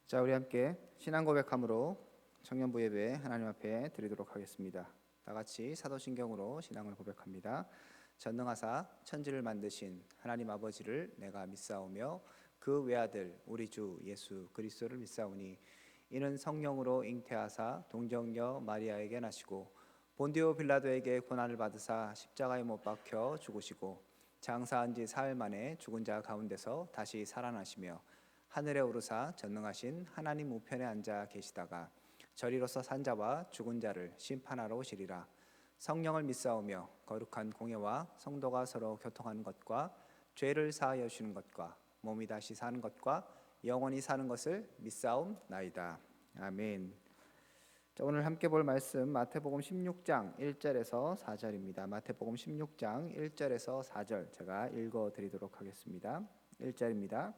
자, 우리 함께 신앙 고백함으로 청년부 예배 하나님 앞에 드리도록 하겠습니다. 다 같이 사도신경으로 신앙을 고백합니다. 전능하사 천지를 만드신 하나님 아버지를 내가 믿사오며 그 외아들 우리 주 예수 그리스도를 믿사오니 이는 성령으로 잉태하사 동정녀 마리아에게 나시고 본디오 빌라도에게 고난을 받으사 십자가에 못 박혀 죽으시고 장사한 지 사흘 만에 죽은 자 가운데서 다시 살아나시며 하늘에 오르사 전능하신 하나님 우편에 앉아 계시다가 저리로서 산 자와 죽은 자를 심판하러 오시리라. 성령을 믿사오며 거룩한 공예와 성도가 서로 교통하는 것과 죄를 사하여 주시는 것과 몸이 다시 사는 것과 영원히 사는 것을 믿사옵나이다. 아멘. 자, 오늘 함께 볼 말씀 마태복음 16장 1절에서 4절입니다. 마태복음 16장 1절에서 4절 제가 읽어 드리도록 하겠습니다. 1절입니다.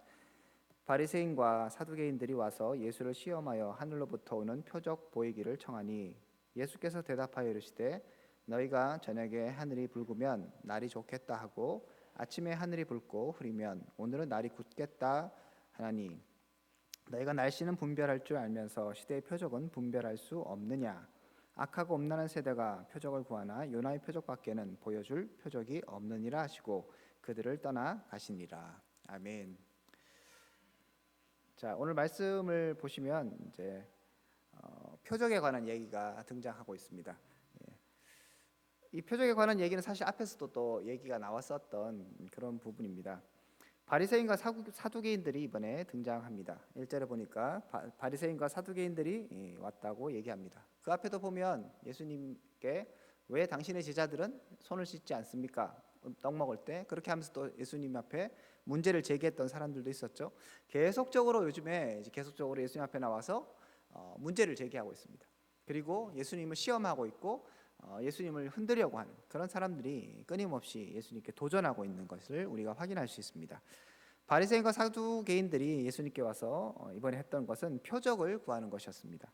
바리새인과 사두개인들이 와서 예수를 시험하여 하늘로부터 오는 표적 보이기를 청하니 예수께서 대답하여 이르시되 너희가 저녁에 하늘이 붉으면 날이 좋겠다 하고 아침에 하늘이 붉고 흐리면 오늘은 날이 굳겠다 하나니 너희가 날씨는 분별할 줄 알면서 시대의 표적은 분별할 수 없느냐. 악하고 엄란한 세대가 표적을 구하나 요나의 표적밖에는 보여줄 표적이 없느니라 하시고 그들을 떠나 가시니라. 아멘. 자, 오늘 말씀을 보시면 이제 표적에 관한 얘기가 등장하고 있습니다. 이 표적에 관한 얘기는 사실 앞에서도 또 얘기가 나왔었던 그런 부분입니다. 바리새인과 사두개인들이 이번에 등장합니다. 1절에 보니까 바리새인과 사두개인들이 왔다고 얘기합니다. 그 앞에도 보면 예수님께 왜 당신의 제자들은 손을 씻지 않습니까? 떡 먹을 때 그렇게 하면서 또 예수님 앞에 문제를 제기했던 사람들도 있었죠. 계속적으로 요즘에 계속적으로 예수님 앞에 나와서 문제를 제기하고 있습니다. 그리고 예수님을 시험하고 있고 예수님을 흔들려고 하는 그런 사람들이 끊임없이 예수님께 도전하고 있는 것을 우리가 확인할 수 있습니다. 바리새인과 사두개인들이 예수님께 와서 이번에 했던 것은 표적을 구하는 것이었습니다.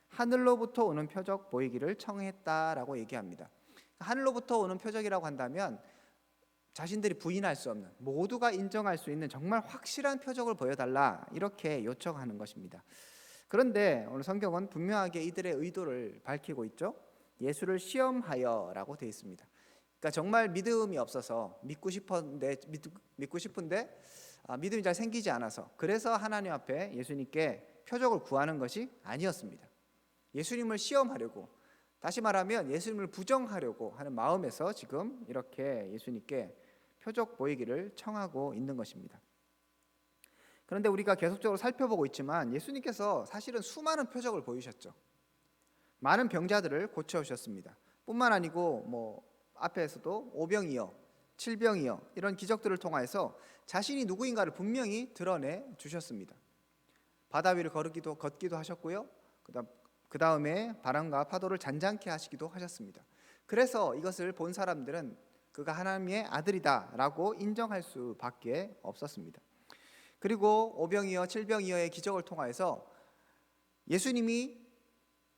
하늘로부터 오는 표적 보이기를 청했다라고 얘기합니다. 하늘로부터 오는 표적이라고 한다면 자신들이 부인할 수 없는, 모두가 인정할 수 있는 정말 확실한 표적을 보여달라 이렇게 요청하는 것입니다. 그런데 오늘 성경은 분명하게 이들의 의도를 밝히고 있죠. 예수를 시험하여라고 되어 있습니다. 그러니까 정말 믿음이 없어서 믿고 싶은데 믿음이 잘 생기지 않아서 그래서 하나님 앞에 예수님께 표적을 구하는 것이 아니었습니다. 예수님을 시험하려고, 다시 말하면 예수님을 부정하려고 하는 마음에서 지금 이렇게 예수님께 표적 보이기를 청하고 있는 것입니다. 그런데 우리가 계속적으로 살펴보고 있지만 예수님께서 사실은 수많은 표적을 보이셨죠. 많은 병자들을 고쳐오셨습니다. 뿐만 아니고 앞에서도 오병이어, 칠병이어 이런 기적들을 통해서 자신이 누구인가를 분명히 드러내 주셨습니다. 바다 위를 걷기도 하셨고요. 그 다음에 바람과 파도를 잔잔케 하시기도 하셨습니다. 그래서 이것을 본 사람들은 그가 하나님의 아들이다 라고 인정할 수밖에 없었습니다. 그리고 오병이어, 칠병이어의 기적을 통해서 예수님이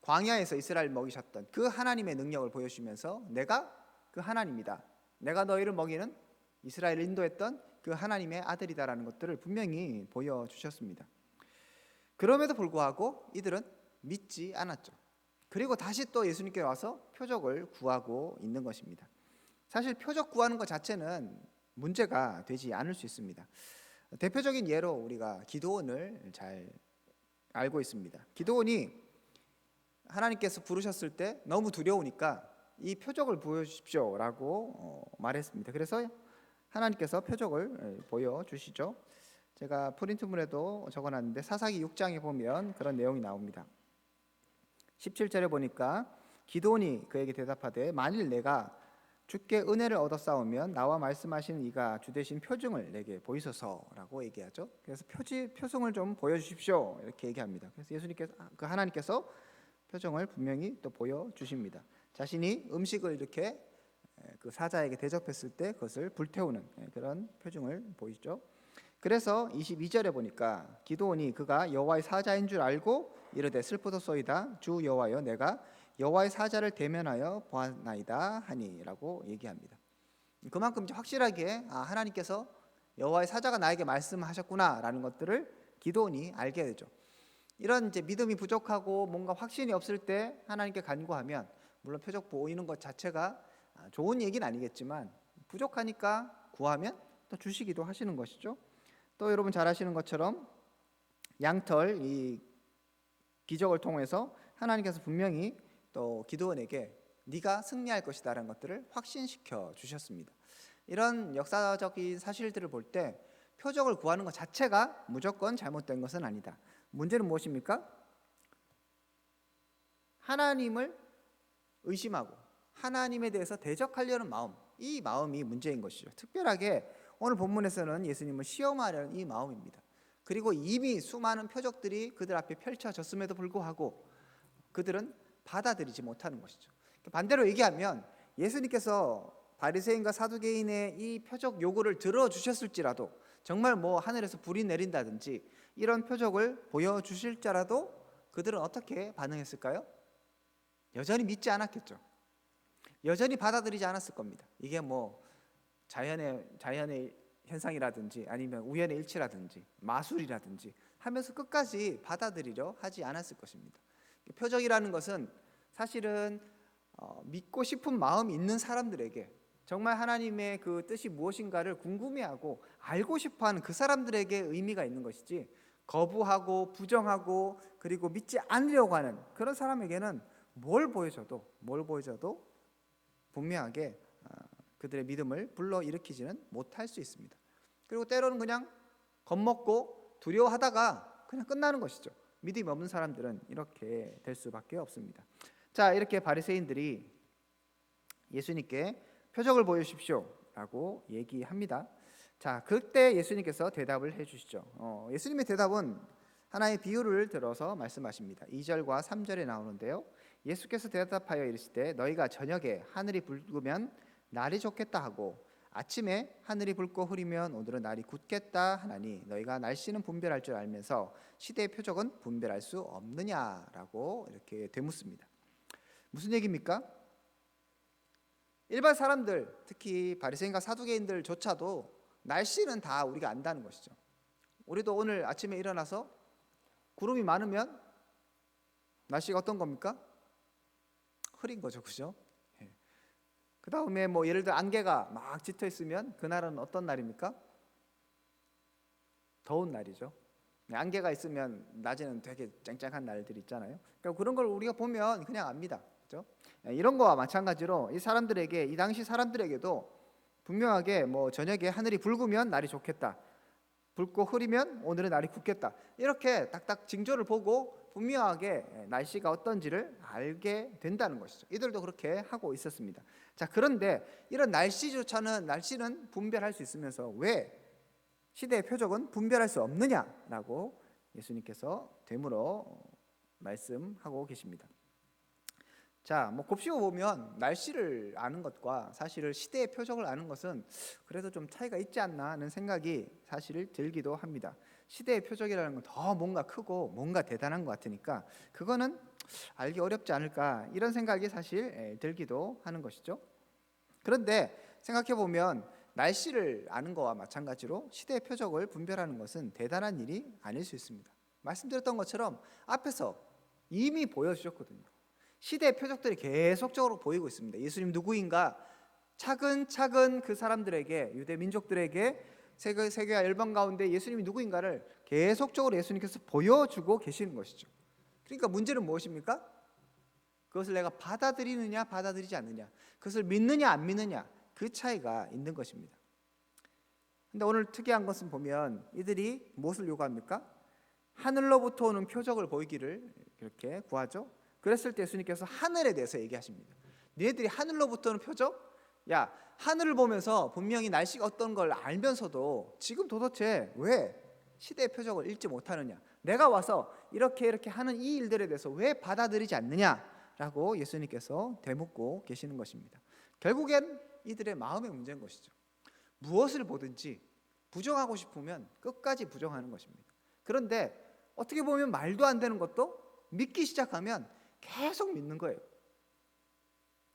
광야에서 이스라엘 먹이셨던 그 하나님의 능력을 보여주시면서 내가 그 하나님이다, 내가 너희를 먹이는 이스라엘을 인도했던 그 하나님의 아들이다라는 것들을 분명히 보여주셨습니다. 그럼에도 불구하고 이들은 믿지 않았죠. 그리고 다시 또 예수님께 와서 표적을 구하고 있는 것입니다. 사실 표적 구하는 것 자체는 문제가 되지 않을 수 있습니다. 대표적인 예로 우리가 기드온을 잘 알고 있습니다. 기드온이 하나님께서 부르셨을 때 너무 두려우니까 이 표적을 보여주십시오 라고 말했습니다. 그래서 하나님께서 표적을 보여주시죠. 제가 프린트물에도 적어놨는데 사사기 6장에 보면 그런 내용이 나옵니다. 17절에 보니까 기드온이 그에게 대답하되 만일 내가 주께 은혜를 얻어 싸우면 나와 말씀하시는 이가 주되신 표징을 내게 보이소서라고 얘기하죠. 그래서 표징을 좀 보여주십시오 이렇게 얘기합니다. 그래서 하나님께서 표징을 분명히 또 보여주십니다. 자신이 음식을 이렇게 그 사자에게 대접했을 때 그것을 불태우는 그런 표징을 보이죠. 그래서 22절에 보니까 기드온이 그가 여호와의 사자인 줄 알고 이르되 슬프도소이다 주 여호와여 내가 여호와의 사자를 대면하여 보았나이다 하니라고 얘기합니다. 그만큼 확실하게 하나님께서 여호와의 사자가 나에게 말씀하셨구나라는 것들을 기드온이 알게 되죠. 이런 이제 믿음이 부족하고 뭔가 확신이 없을 때 하나님께 간구하면, 물론 표적 보이는 것 자체가 좋은 얘기는 아니겠지만 부족하니까 구하면 또 주시기도 하시는 것이죠. 또 여러분 잘 아시는 것처럼 양털 이 기적을 통해서 하나님께서 분명히 또 기드온에게 네가 승리할 것이다라는 것들을 확신시켜 주셨습니다. 이런 역사적인 사실들을 볼 때 표적을 구하는 것 자체가 무조건 잘못된 것은 아니다. 문제는 무엇입니까? 하나님을 의심하고 하나님에 대해서 대적하려는 마음, 이 마음이 문제인 것이죠. 특별하게 오늘 본문에서는 예수님을 시험하려는 이 마음입니다. 그리고 이미 수많은 표적들이 그들 앞에 펼쳐졌음에도 불구하고 그들은 받아들이지 못하는 것이죠. 반대로 얘기하면 예수님께서 바리새인과 사두개인의 이 표적 요구를 들어주셨을지라도, 정말 뭐 하늘에서 불이 내린다든지 이런 표적을 보여주실지라도 그들은 어떻게 반응했을까요? 여전히 믿지 않았겠죠. 여전히 받아들이지 않았을 겁니다. 이게 뭐 자연의 현상이라든지 아니면 우연의 일치라든지 마술이라든지 하면서 끝까지 받아들이려 하지 않았을 것입니다. 표적이라는 것은 사실은 믿고 싶은 마음이 있는 사람들에게, 정말 하나님의 그 뜻이 무엇인가를 궁금해하고 알고 싶어하는 그 사람들에게 의미가 있는 것이지, 거부하고 부정하고 그리고 믿지 않으려고 하는 그런 사람에게는 뭘 보여줘도 분명하게 그들의 믿음을 불러일으키지는 못할 수 있습니다. 그리고 때로는 그냥 겁먹고 두려워하다가 그냥 끝나는 것이죠. 믿음이 없는 사람들은 이렇게 될 수밖에 없습니다. 자, 이렇게 바리새인들이 예수님께 표적을 보여주십시오 라고 얘기합니다. 자, 그때 예수님께서 대답을 해주시죠. 예수님의 대답은 하나의 비유를 들어서 말씀하십니다. 2절과 3절에 나오는데요, 예수께서 대답하여 이르시되 너희가 저녁에 하늘이 붉으면 날이 좋겠다 하고 아침에 하늘이 붉고 흐리면 오늘은 날이 굳겠다 하나니 너희가 날씨는 분별할 줄 알면서 시대의 표적은 분별할 수 없느냐라고 이렇게 되묻습니다. 무슨 얘기입니까? 일반 사람들, 특히 바리새인과 사두개인들조차도 날씨는 다 우리가 안다는 것이죠. 우리도 오늘 아침에 일어나서 구름이 많으면 날씨가 어떤 겁니까? 흐린 거죠, 그죠? 그 다음에 뭐 예를 들어 안개가 막 짙어 있으면 그날은 어떤 날입니까? 더운 날이죠. 안개가 있으면 낮에는 되게 쨍쨍한 날들이 있잖아요. 그러니까 그런 걸 우리가 보면 그냥 압니다, 그죠? 이런 거와 마찬가지로 이 사람들에게, 이 당시 사람들에게도 분명하게 뭐 저녁에 하늘이 붉으면 날이 좋겠다, 붉고 흐리면 오늘은 날이 굳겠다, 이렇게 딱딱 징조를 보고 분명하게 날씨가 어떤지를 알게 된다는 것이죠. 이들도 그렇게 하고 있었습니다. 자, 그런데 이런 날씨는 분별할 수 있으면서 왜 시대의 표적은 분별할 수 없느냐라고 예수님께서 되물어 말씀하고 계십니다. 자, 뭐 곱씹어 보면 날씨를 아는 것과 사실 시대의 표적을 아는 것은 그래도 좀 차이가 있지 않나 하는 생각이 사실 들기도 합니다. 시대의 표적이라는 건 더 뭔가 크고 뭔가 대단한 것 같으니까 그거는 알기 어렵지 않을까, 이런 생각이 사실 들기도 하는 것이죠. 그런데 생각해 보면 날씨를 아는 것과 마찬가지로 시대의 표적을 분별하는 것은 대단한 일이 아닐 수 있습니다. 말씀드렸던 것처럼 앞에서 이미 보여주셨거든요. 시대의 표적들이 계속적으로 보이고 있습니다. 예수님 누구인가 차근차근 그 사람들에게, 유대 민족들에게 세계와 열방 가운데 예수님이 누구인가를 계속적으로 예수님께서 보여주고 계시는 것이죠. 그러니까 문제는 무엇입니까? 그것을 내가 받아들이느냐 받아들이지 않느냐, 그것을 믿느냐 안 믿느냐, 그 차이가 있는 것입니다. 근데 오늘 특이한 것은 보면 이들이 무엇을 요구합니까? 하늘로부터 오는 표적을 보이기를 이렇게 구하죠. 그랬을 때 예수님께서 하늘에 대해서 얘기하십니다. 너희들이 하늘로부터 오는 표적? 야, 하늘을 보면서 분명히 날씨가 어떤 걸 알면서도 지금 도대체 왜 시대의 표적을 읽지 못하느냐, 내가 와서 이렇게 하는 이 일들에 대해서 왜 받아들이지 않느냐라고 예수님께서 되묻고 계시는 것입니다. 결국엔 이들의 마음의 문제인 것이죠. 무엇을 보든지 부정하고 싶으면 끝까지 부정하는 것입니다. 그런데 어떻게 보면 말도 안 되는 것도 믿기 시작하면 계속 믿는 거예요.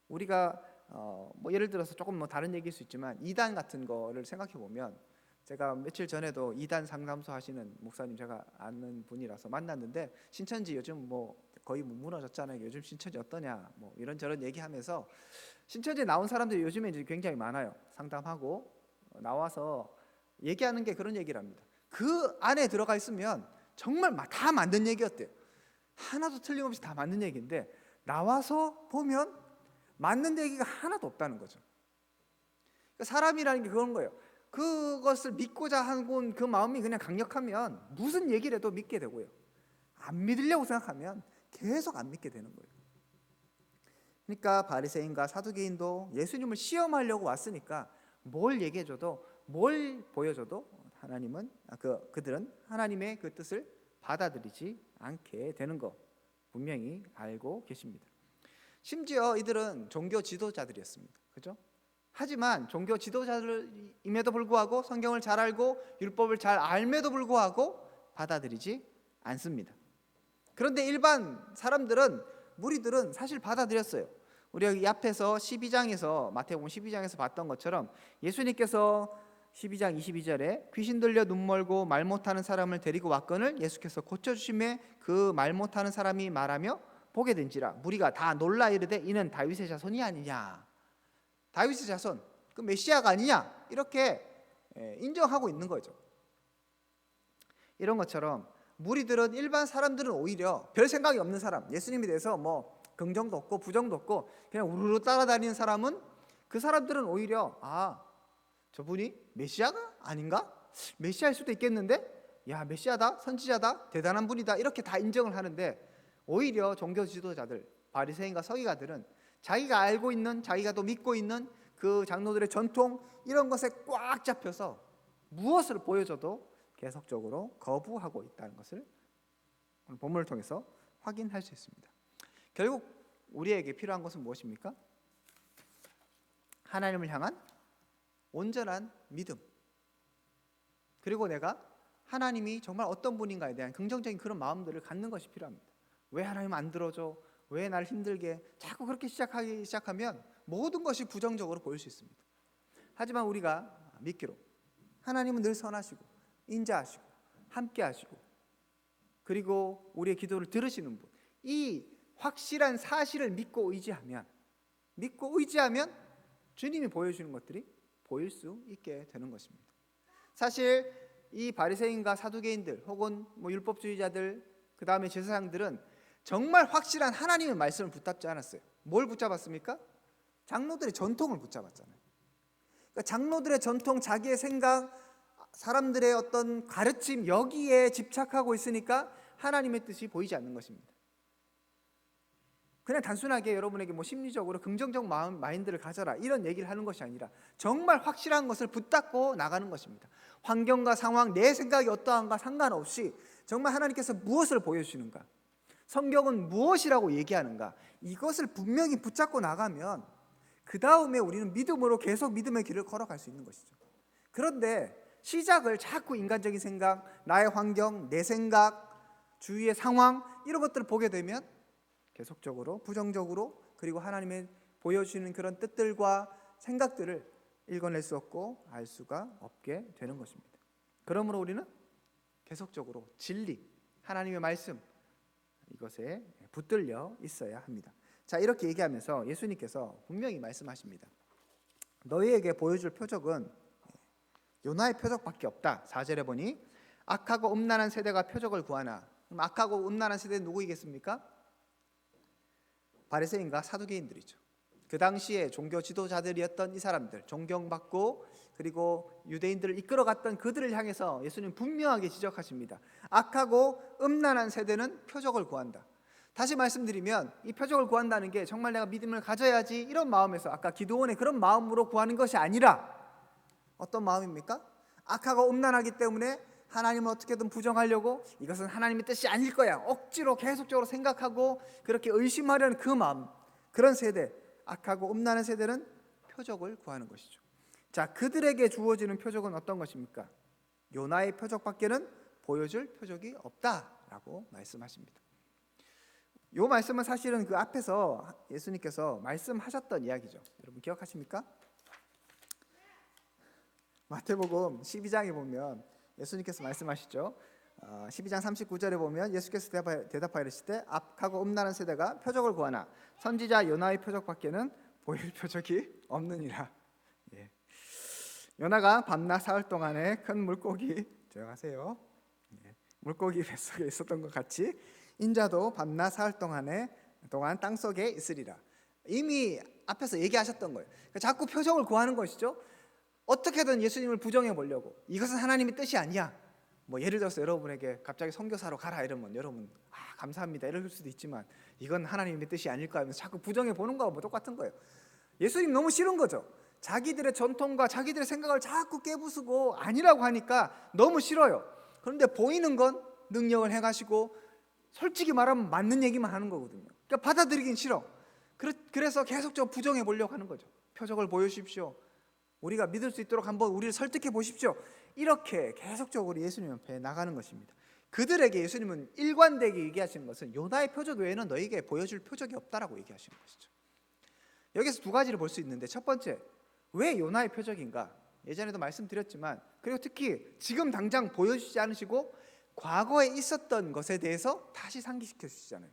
우리가 뭐 예를 들어서 조금 뭐 다른 얘기일 수 있지만 이단 같은 거를 생각해 보면 제가 며칠 전에도 이단 상담소 하시는 목사님 제가 아는 분이라서 만났는데 신천지 요즘 뭐 거의 무너졌잖아요. 요즘 신천지 어떠냐 뭐 이런저런 얘기하면서 신천지에 나온 사람들이 요즘에 이제 굉장히 많아요. 상담하고 나와서 얘기하는 게 그런 얘기를 합니다. 그 안에 들어가 있으면 정말 다 맞는 얘기였대요. 하나도 틀림없이 다 맞는 얘기인데 나와서 보면 맞는 얘기가 하나도 없다는 거죠. 그러니까 사람이라는 게 그런 거예요. 그것을 믿고자 하는 그 마음이 그냥 강력하면 무슨 얘기를 해도 믿게 되고요. 안 믿으려고 생각하면 계속 안 믿게 되는 거예요. 그러니까 바리새인과 사두개인도 예수님을 시험하려고 왔으니까 뭘 얘기해줘도 뭘 보여줘도 하나님은 그들은 하나님의 그 뜻을 받아들이지 않게 되는 거 분명히 알고 계십니다. 심지어 이들은 종교 지도자들이었습니다. 그죠? 하지만 종교 지도자들임에도 불구하고 성경을 잘 알고 율법을 잘 알매도 불구하고 받아들이지 않습니다. 그런데 일반 사람들은 무리들은 사실 받아들였어요. 우리 여기 앞에서 12장에서 마태복음 12장에서 봤던 것처럼 예수님께서 12장 22절에 귀신 들려 눈 멀고 말 못하는 사람을 데리고 왔거늘 예수께서 고쳐주심에 그 말 못하는 사람이 말하며 보게 된지라 무리가 다 놀라 이르되 이는 다윗의 자손이 아니냐, 다윗의 자손 그 메시아가 아니냐 이렇게 인정하고 있는 거죠. 이런 것처럼 무리들은 일반 사람들은 오히려 별 생각이 없는 사람, 예수님에 대해서 뭐 긍정도 없고 부정도 없고 그냥 우르르 따라다니는 사람은 그 사람들은 오히려 저분이 메시아가 아닌가? 메시아일 수도 있겠는데? 야, 메시아다, 선지자다, 대단한 분이다 이렇게 다 인정을 하는데 오히려 종교 지도자들, 바리새인과 서기관들은 자기가 알고 있는, 자기가 또 믿고 있는 그 장로들의 전통 이런 것에 꽉 잡혀서 무엇을 보여줘도 계속적으로 거부하고 있다는 것을 오늘 본문을 통해서 확인할 수 있습니다. 결국 우리에게 필요한 것은 무엇입니까? 하나님을 향한 온전한 믿음, 그리고 내가 하나님이 정말 어떤 분인가에 대한 긍정적인 그런 마음들을 갖는 것이 필요합니다. 왜 하나님 안 들어줘? 왜 날 힘들게? 자꾸 그렇게 시작하면 모든 것이 부정적으로 보일 수 있습니다. 하지만 우리가 믿기로 하나님은 늘 선하시고 인자하시고 함께하시고 그리고 우리의 기도를 들으시는 분, 이 확실한 사실을 믿고 의지하면 주님이 보여주는 것들이 보일 수 있게 되는 것입니다. 사실 이 바리새인과 사두개인들 혹은 율법주의자들 그 다음에 제사장들은 정말 확실한 하나님의 말씀을 붙잡지 않았어요. 뭘 붙잡았습니까? 장로들의 전통을 붙잡았잖아요. 그러니까 장로들의 전통, 자기의 생각, 사람들의 어떤 가르침 여기에 집착하고 있으니까 하나님의 뜻이 보이지 않는 것입니다. 그냥 단순하게 여러분에게 심리적으로 긍정적 마인드를 가져라 이런 얘기를 하는 것이 아니라 정말 확실한 것을 붙잡고 나가는 것입니다. 환경과 상황, 내 생각이 어떠한가 상관없이 정말 하나님께서 무엇을 보여주시는가, 성경은 무엇이라고 얘기하는가, 이것을 분명히 붙잡고 나가면 그 다음에 우리는 믿음으로 계속 믿음의 길을 걸어갈 수 있는 것이죠. 그런데 시작을 자꾸 인간적인 생각, 나의 환경, 내 생각, 주위의 상황 이런 것들을 보게 되면 계속적으로 부정적으로 그리고 하나님의 보여주시는 그런 뜻들과 생각들을 읽어낼 수 없고 알 수가 없게 되는 것입니다. 그러므로 우리는 계속적으로 진리, 하나님의 말씀 이것에 붙들려 있어야 합니다. 자, 이렇게 얘기하면서 예수님께서 분명히 말씀하십니다. 너희에게 보여줄 표적은 요나의 표적밖에 없다. 4절에 보니 악하고 음란한 세대가 표적을 구하나. 그럼 악하고 음란한 세대는 누구이겠습니까? 바리새인과 사두개인들이죠. 그 당시에 종교 지도자들이었던 이 사람들, 존경받고 그리고 유대인들을 이끌어갔던 그들을 향해서 예수님 분명하게 지적하십니다. 악하고 음란한 세대는 표적을 구한다. 다시 말씀드리면 이 표적을 구한다는 게 정말 내가 믿음을 가져야지 이런 마음에서 아까 기도원의 그런 마음으로 구하는 것이 아니라 어떤 마음입니까? 악하고 음란하기 때문에 하나님을 어떻게든 부정하려고 이것은 하나님의 뜻이 아닐 거야 억지로 계속적으로 생각하고 그렇게 의심하려는 그 마음, 그런 세대, 악하고 음란한 세대는 표적을 구하는 것이죠. 자, 그들에게 주어지는 표적은 어떤 것입니까? 요나의 표적밖에는 보여줄 표적이 없다라고 말씀하십니다. 이 말씀은 사실은 그 앞에서 예수님께서 말씀하셨던 이야기죠. 여러분 기억하십니까? 마태복음 12장에 보면 예수님께서 말씀하시죠. 12장 39절에 보면 예수께서 대답하여 이르시되 악하고 음란한 세대가 표적을 구하나 선지자 요나의 표적밖에는 보일 표적이 없느니라. 예. 요나가 밤낮 사흘 동안에 큰 물고기, 조용하세요. 예. 물고기 뱃속에 있었던 것 같이 인자도 밤낮 사흘 동안 땅속에 있으리라. 이미 앞에서 얘기하셨던 거예요. 그러니까 자꾸 표적을 구하는 것이죠. 어떻게든 예수님을 부정해 보려고. 이것은 하나님의 뜻이 아니야. 뭐 예를 들어서 여러분에게 갑자기 선교사로 가라 이러면 여러분 감사합니다 이럴 수도 있지만 이건 하나님의 뜻이 아닐까 하면서 자꾸 부정해 보는 거하고 뭐 똑같은 거예요. 예수님 너무 싫은 거죠. 자기들의 전통과 자기들의 생각을 자꾸 깨부수고 아니라고 하니까 너무 싫어요. 그런데 보이는 건 능력을 행하시고 솔직히 말하면 맞는 얘기만 하는 거거든요. 그러니까 받아들이긴 싫어. 그래서 계속적으로 부정해 보려고 하는 거죠. 표적을 보여주십시오. 우리가 믿을 수 있도록 한번 우리를 설득해 보십시오. 이렇게 계속적으로 예수님 앞에 나가는 것입니다. 그들에게 예수님은 일관되게 얘기하시는 것은 요나의 표적 외에는 너에게 보여줄 표적이 없다라고 얘기하시는 것이죠. 여기서 두 가지를 볼 수 있는데, 첫 번째, 왜 요나의 표적인가? 예전에도 말씀드렸지만, 그리고 특히 지금 당장 보여주지 않으시고 과거에 있었던 것에 대해서 다시 상기시켜 주시잖아요.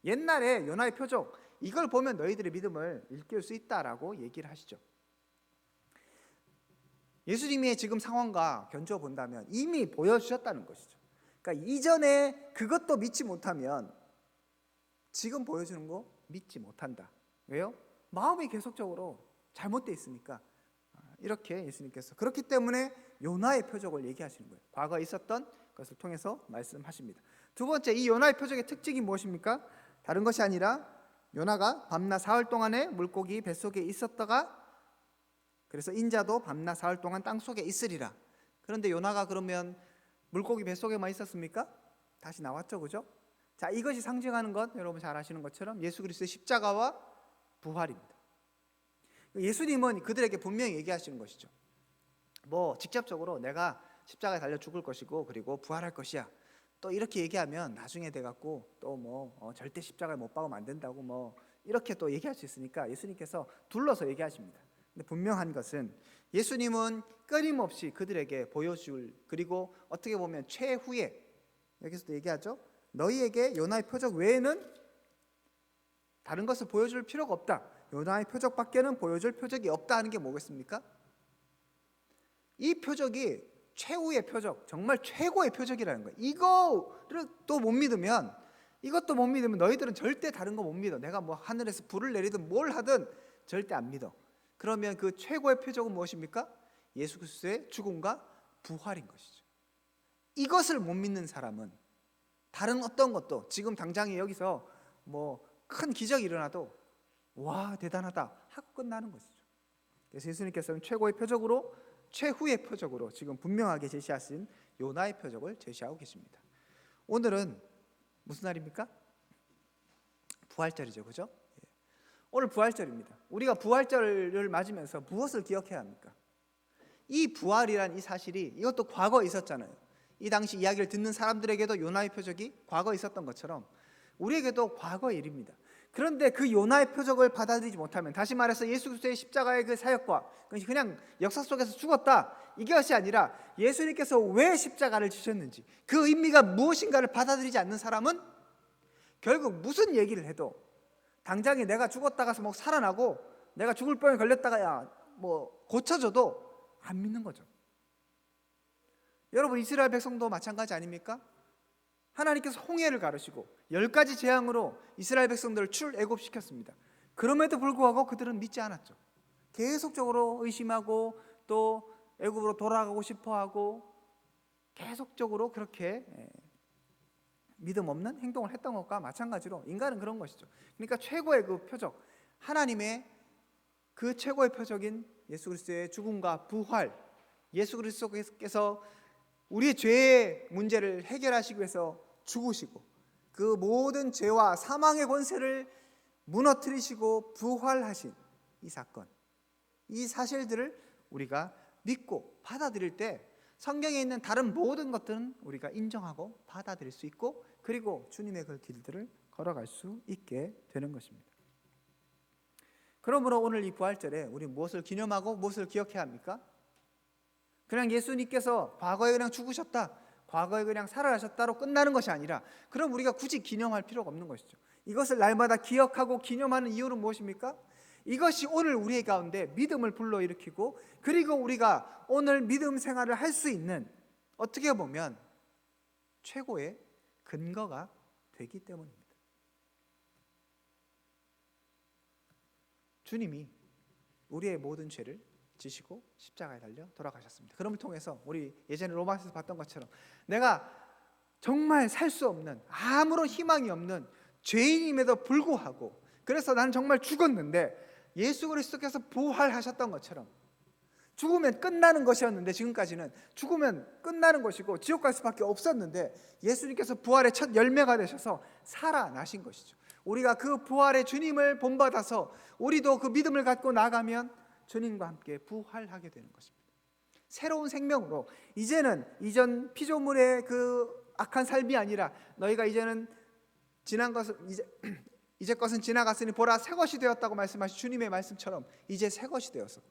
옛날에 요나의 표적, 이걸 보면 너희들의 믿음을 일깨울 수 있다라고 얘기를 하시죠. 예수님의 지금 상황과 견주어 본다면 이미 보여주셨다는 것이죠. 그러니까 이전에 그것도 믿지 못하면 지금 보여주는 거 믿지 못한다. 왜요? 마음이 계속적으로 잘못되어 있으니까. 이렇게 예수님께서 그렇기 때문에 요나의 표적을 얘기하시는 거예요. 과거에 있었던 것을 통해서 말씀하십니다. 두 번째, 이 요나의 표적의 특징이 무엇입니까? 다른 것이 아니라 요나가 밤낮 사흘 동안에 물고기 뱃속에 있었다가 그래서 인자도 밤낮 사흘 동안 땅속에 있으리라. 그런데 요나가 그러면 물고기 뱃속에만 있었습니까? 다시 나왔죠, 그죠? 자, 이것이 상징하는 것, 여러분 잘 아시는 것처럼 예수 그리스도의 십자가와 부활입니다. 예수님은 그들에게 분명히 얘기하시는 것이죠. 뭐 직접적으로 내가 십자가에 달려 죽을 것이고 그리고 부활할 것이야. 또 이렇게 얘기하면 나중에 돼갖고 또 뭐 절대 십자가에 못 박으면 안 된다고 뭐 이렇게 또 얘기할 수 있으니까 예수님께서 둘러서 얘기하십니다. 근데 분명한 것은 예수님은 끊임없이 그들에게 보여줄, 그리고 어떻게 보면 최후의, 여기서도 얘기하죠. 너희에게 요나의 표적 외에는 다른 것을 보여줄 필요가 없다. 요나의 표적밖에는 보여줄 표적이 없다 하는 게 뭐겠습니까? 이 표적이 최후의 표적, 정말 최고의 표적이라는 거예요. 이거를 또 못 믿으면, 이것도 못 믿으면 너희들은 절대 다른 거 못 믿어. 내가 뭐 하늘에서 불을 내리든 뭘 하든 절대 안 믿어. 그러면 그 최고의 표적은 무엇입니까? 예수 그리스도의 죽음과 부활인 것이죠. 이것을 못 믿는 사람은 다른 어떤 것도 지금 당장에 여기서 뭐 큰 기적이 일어나도 와 대단하다 하고 끝나는 것이죠. 그래서 예수님께서는 최고의 표적으로, 최후의 표적으로 지금 분명하게 제시하신 요나의 표적을 제시하고 계십니다. 오늘은 무슨 날입니까? 부활절이죠, 그죠? 오늘 부활절입니다. 우리가 부활절을 맞으면서 무엇을 기억해야 합니까? 이 부활이란 이 사실이, 이것도 과거에 있었잖아요. 이 당시 이야기를 듣는 사람들에게도 요나의 표적이 과거에 있었던 것처럼 우리에게도 과거의 일입니다. 그런데 그 요나의 표적을 받아들이지 못하면, 다시 말해서 예수 그리스도의 십자가의 그 사역과 그냥 역사 속에서 죽었다, 이것이 아니라 예수님께서 왜 십자가를 지셨는지, 그 의미가 무엇인가를 받아들이지 않는 사람은 결국 무슨 얘기를 해도 당장에 내가 죽었다가서 뭐 살아나고 내가 죽을 병에 걸렸다가 뭐 고쳐져도 안 믿는 거죠. 여러분, 이스라엘 백성도 마찬가지 아닙니까? 하나님께서 홍해를 가르시고 10가지 재앙으로 이스라엘 백성들을 출애굽시켰습니다. 그럼에도 불구하고 그들은 믿지 않았죠. 계속적으로 의심하고 또 애굽으로 돌아가고 싶어하고 계속적으로 그렇게 믿음 없는 행동을 했던 것과 마찬가지로 인간은 그런 것이죠. 그러니까 최고의 그 표적, 하나님의 그 최고의 표적인 예수 그리스도의 죽음과 부활, 예수 그리스도께서 우리의 죄의 문제를 해결하시기 위해서 죽으시고 그 모든 죄와 사망의 권세를 무너뜨리시고 부활하신 이 사건, 이 사실들을 우리가 믿고 받아들일 때 성경에 있는 다른 모든 것들은 우리가 인정하고 받아들일 수 있고, 그리고 주님의 그 길들을 걸어갈 수 있게 되는 것입니다. 그러므로 오늘 이 부활절에 우리 무엇을 기념하고 무엇을 기억해야 합니까? 그냥 예수님께서 과거에 그냥 죽으셨다, 과거에 그냥 살아나셨다로 끝나는 것이 아니라, 그럼 우리가 굳이 기념할 필요가 없는 것이죠. 이것을 날마다 기억하고 기념하는 이유는 무엇입니까? 이것이 오늘 우리 가운데 믿음을 불러일으키고, 그리고 우리가 오늘 믿음 생활을 할 수 있는, 어떻게 보면 최고의 근거가 되기 때문입니다. 주님이 우리의 모든 죄를 지시고 십자가에 달려 돌아가셨습니다. 그럼을 통해서 우리 예전에 로마서에서 봤던 것처럼 내가 정말 살 수 없는, 아무런 희망이 없는 죄인임에도 불구하고, 그래서 나는 정말 죽었는데 예수 그리스도께서 부활하셨던 것처럼, 죽으면 끝나는 것이었는데, 지금까지는 죽으면 끝나는 것이고 지옥 갈 수밖에 없었는데, 예수님께서 부활의 첫 열매가 되셔서 살아나신 것이죠. 우리가 그 부활의 주님을 본받아서 우리도 그 믿음을 갖고 나가면 주님과 함께 부활하게 되는 것입니다. 새로운 생명으로, 이제는 이전 피조물의 그 악한 삶이 아니라, 너희가 이제는 지난 것은 이제 것은 지나갔으니 보라 새 것이 되었다고 말씀하신 주님의 말씀처럼, 이제 새 것이 되어서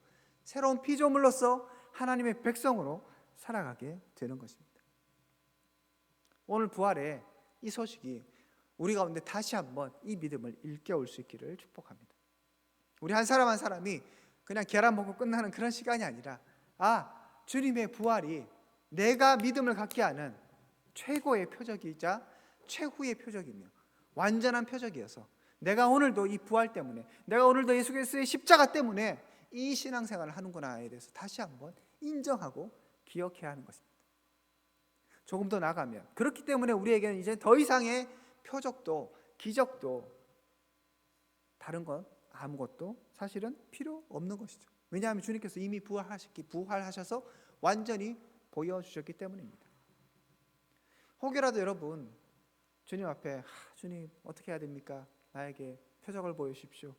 새로운 피조물로서 하나님의 백성으로 살아가게 되는 것입니다. 오늘 부활의 이 소식이 우리 가운데 다시 한번 이 믿음을 일깨울 수 있기를 축복합니다. 우리 한 사람 한 사람이 그냥 계란 먹고 끝나는 그런 시간이 아니라, 주님의 부활이 내가 믿음을 갖게 하는 최고의 표적이자 최후의 표적이며 완전한 표적이어서, 내가 오늘도 이 부활 때문에, 내가 오늘도 예수 그리스도의 십자가 때문에 이 신앙생활을 하는구나에 대해서 다시 한번 인정하고 기억해야 하는 것입니다. 조금 더 나가면, 그렇기 때문에 우리에게는 이제 더 이상의 표적도 기적도 다른 것 아무것도 사실은 필요 없는 것이죠. 왜냐하면 주님께서 이미 부활하셔서 완전히 보여주셨기 때문입니다. 혹여라도 여러분 주님 앞에, 주님 어떻게 해야 됩니까? 나에게 표적을 보여주십시오,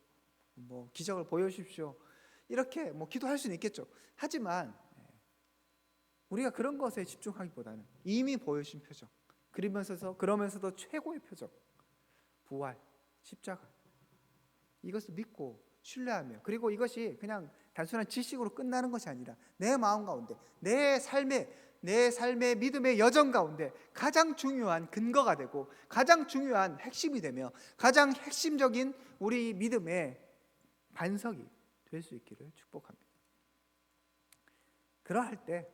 기적을 보여주십시오, 이렇게 기도할 수는 있겠죠. 하지만 우리가 그런 것에 집중하기보다는 이미 보여주신 표적, 그러면서도 최고의 표적, 부활, 십자가, 이것을 믿고 신뢰하며, 그리고 이것이 그냥 단순한 지식으로 끝나는 것이 아니라 내 마음 가운데, 내 삶의 믿음의 여정 가운데 가장 중요한 근거가 되고, 가장 중요한 핵심이 되며, 가장 핵심적인 우리 믿음의 반석이 될 수 있기를 축복합니다. 그러할 때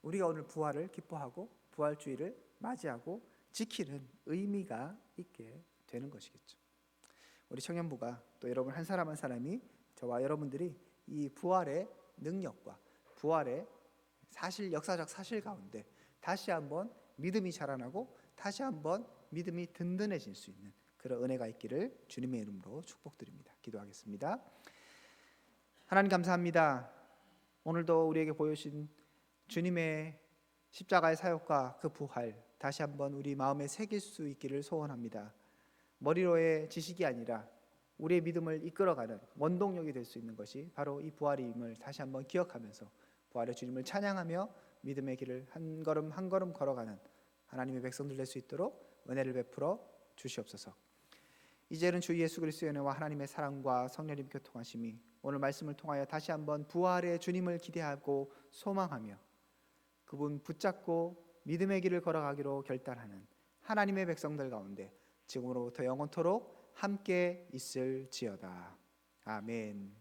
우리가 오늘 부활을 기뻐하고 부활주의를 맞이하고 지키는 의미가 있게 되는 것이겠죠. 우리 청년부가, 또 여러분 한 사람 한 사람이, 저와 여러분들이 이 부활의 능력과 부활의 역사적 사실 가운데 다시 한번 믿음이 자라나고 다시 한번 믿음이 든든해질 수 있는 그런 은혜가 있기를 주님의 이름으로 축복드립니다. 기도하겠습니다. 하나님 감사합니다. 오늘도 우리에게 보여주신 주님의 십자가의 사역과 그 부활, 다시 한번 우리 마음에 새길 수 있기를 소원합니다. 머리로의 지식이 아니라 우리의 믿음을 이끌어가는 원동력이 될 수 있는 것이 바로 이 부활임을 다시 한번 기억하면서 부활의 주님을 찬양하며 믿음의 길을 한 걸음 한 걸음 걸어가는 하나님의 백성들 될 수 있도록 은혜를 베풀어 주시옵소서. 이제는 주 예수 그리스도의 은혜와 하나님의 사랑과 성령님 교통하심이 오늘 말씀을 통하여 다시 한번 부활의 주님을 기대하고 소망하며 그분 붙잡고 믿음의 길을 걸어가기로 결단하는 하나님의 백성들 가운데 지금으로부터 영원토록 함께 있을지어다. 아멘.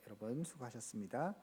여러분 수고하셨습니다.